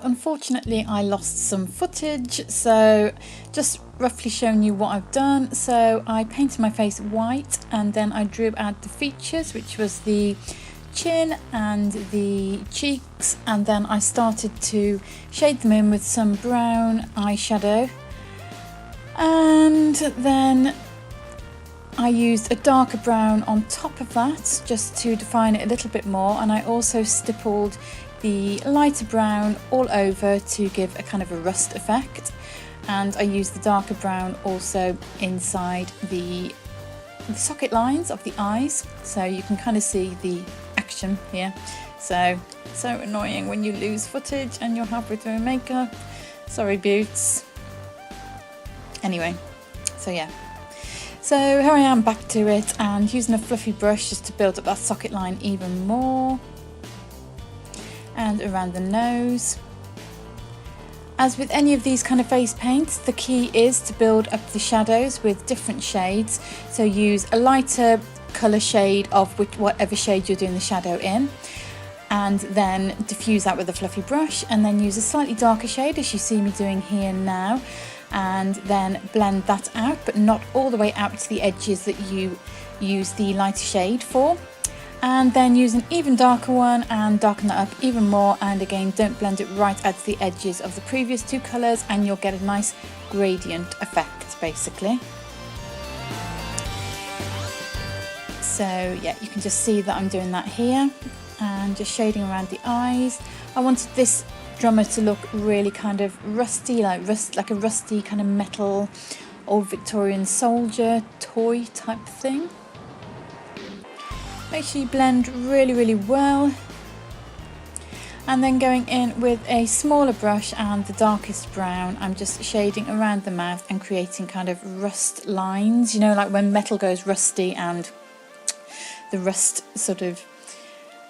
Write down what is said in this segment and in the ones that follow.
unfortunately I lost some footage, so just roughly showing you what I've done. So I painted my face white and then I drew out the features, which was the chin and the cheeks, and then I started to shade them in with some brown eyeshadow, and then I used a darker brown on top of that just to define it a little bit more, and I also stippled the lighter brown all over to give a kind of a rust effect, and I used the darker brown also inside the socket lines of the eyes, so you can kind of see the action here. So annoying when you lose footage and you're halfway through makeup. Sorry, Boots. Anyway, so yeah. So here I am back to it, and using a fluffy brush just to build up that socket line even more, and around the nose. As with any of these kind of face paints, the key is to build up the shadows with different shades. So use a lighter colour shade of whatever shade you're doing the shadow in, and then diffuse that with a fluffy brush, and then use a slightly darker shade as you see me doing here now, and then blend that out, but not all the way out to the edges that you use the lighter shade for. And then use an even darker one and darken that up even more, and again don't blend it right out to the edges of the previous two colours, and you'll get a nice gradient effect basically. So yeah, you can just see that I'm doing that here, and just shading around the eyes. I wanted this drummer to look really kind of rusty, like a rusty kind of metal old Victorian soldier toy type thing. Make sure you blend really well, and then going in with a smaller brush and the darkest brown, I'm just shading around the mouth and creating kind of rust lines, you know, like when metal goes rusty and the rust sort of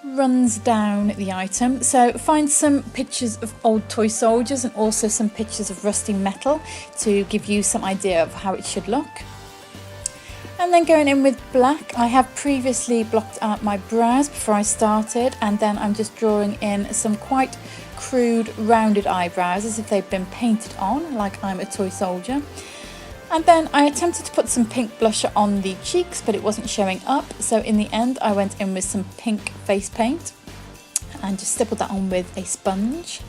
runs down the item. So find some pictures of old toy soldiers and also some pictures of rusty metal to give you some idea of how it should look. And then going in with black, I have previously blocked out my brows before I started, and then I'm just drawing in some quite crude rounded eyebrows as if they've been painted on, like I'm a toy soldier. And then I attempted to put some pink blusher on the cheeks, but it wasn't showing up, so in the end I went in with some pink face paint and just stippled that on with a sponge.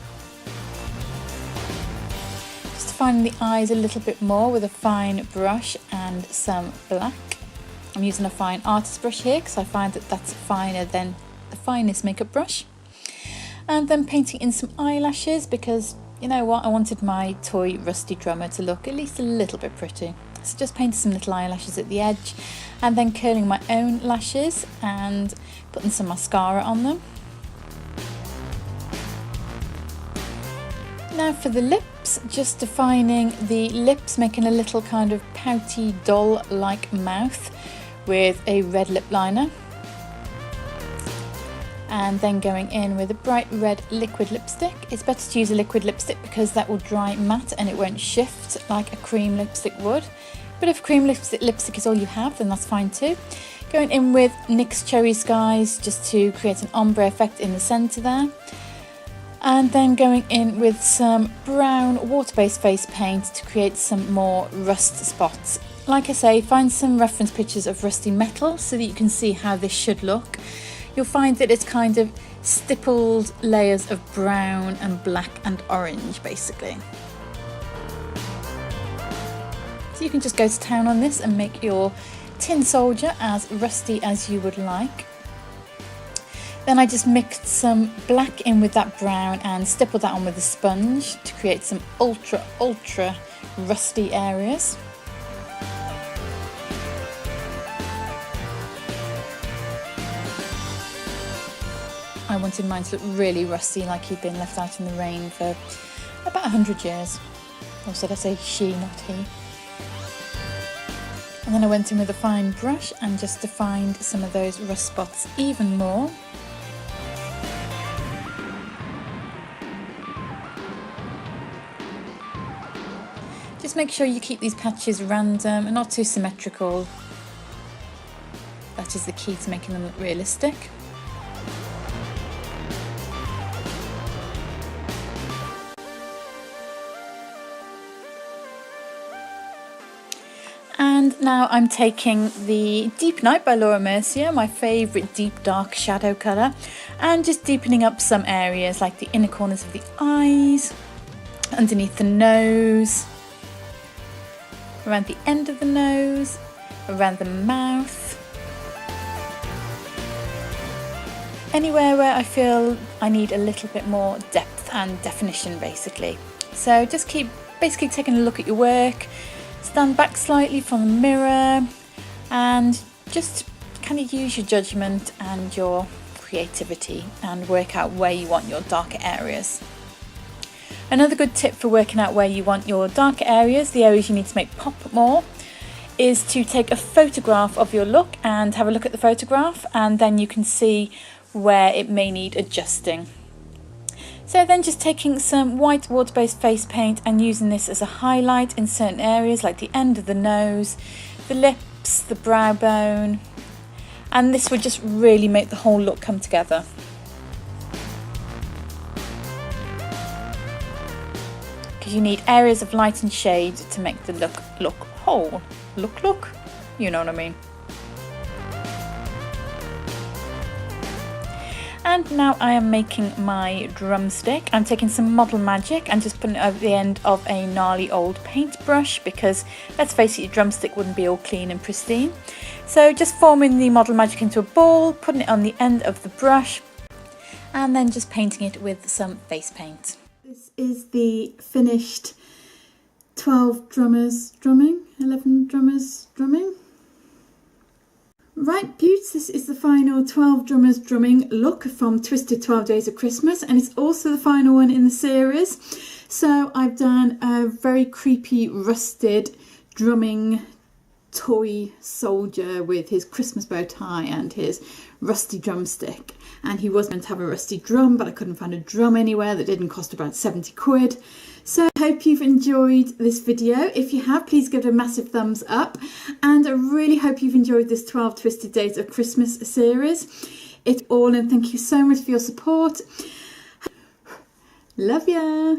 Define the eyes a little bit more with a fine brush and some black. I'm using a fine artist brush here because I find that that's finer than the finest makeup brush. And then painting in some eyelashes because, you know what, I wanted my toy rusty drummer to look at least a little bit pretty. So just painted some little eyelashes at the edge, and then curling my own lashes and putting some mascara on them. Now for the lips, just defining the lips, making a little kind of pouty doll-like mouth with a red lip liner. And then going in with a bright red liquid lipstick. It's better to use a liquid lipstick because that will dry matte and it won't shift like a cream lipstick would. But if cream lipstick is all you have, then that's fine too. Going in with NYX Cherry Skies just to create an ombre effect in the centre there. And then going in with some brown water-based face paint to create some more rust spots. Like I say, find some reference pictures of rusty metal so that you can see how this should look. You'll find that it's kind of stippled layers of brown and black and orange basically. So you can just go to town on this and make your tin soldier as rusty as you would like. Then I just mixed some black in with that brown and stippled that on with a sponge to create some ultra rusty areas. I wanted mine to look really rusty, like he'd been left out in the rain for about 100 years. Or should I say she, not he. And then I went in with a fine brush and just defined some of those rust spots even more. Just make sure you keep these patches random and not too symmetrical. That is the key to making them look realistic. And now I'm taking the Deep Night by Laura Mercier, my favourite deep dark shadow colour, and just deepening up some areas like the inner corners of the eyes, underneath the nose, around the end of the nose, around the mouth. Anywhere where I feel I need a little bit more depth and definition basically. So just keep basically taking a look at your work, stand back slightly from the mirror and just kind of use your judgment and your creativity and work out where you want your darker areas. Another good tip for working out where you want your darker areas, the areas you need to make pop more, is to take a photograph of your look and have a look at the photograph, and then you can see where it may need adjusting. So then just taking some white water-based face paint and using this as a highlight in certain areas like the end of the nose, the lips, the brow bone, and this would just really make the whole look come together. Because you need areas of light and shade to make the look whole. Look, you know what I mean. And now I am making my drumstick. I'm taking some Model Magic and just putting it over the end of a gnarly old paintbrush because, let's face it, your drumstick wouldn't be all clean and pristine. So just forming the Model Magic into a ball, putting it on the end of the brush, and then just painting it with some face paint. This is the finished 12 drummers drumming, 11 drummers drumming. Right, beauts, this is the final 12 drummers drumming look from Twisted 12 Days of Christmas, and it's also the final one in the series. So I've done a very creepy rusted drumming toy soldier with his Christmas bow tie and his rusty drumstick, and he was meant to have a rusty drum, but I couldn't find a drum anywhere that didn't cost about 70 quid. So I hope you've enjoyed this video. If you have, please give it a massive thumbs up, and I really hope you've enjoyed this 12 Twisted Days of Christmas series. It's all, and thank you so much for your support. Love ya.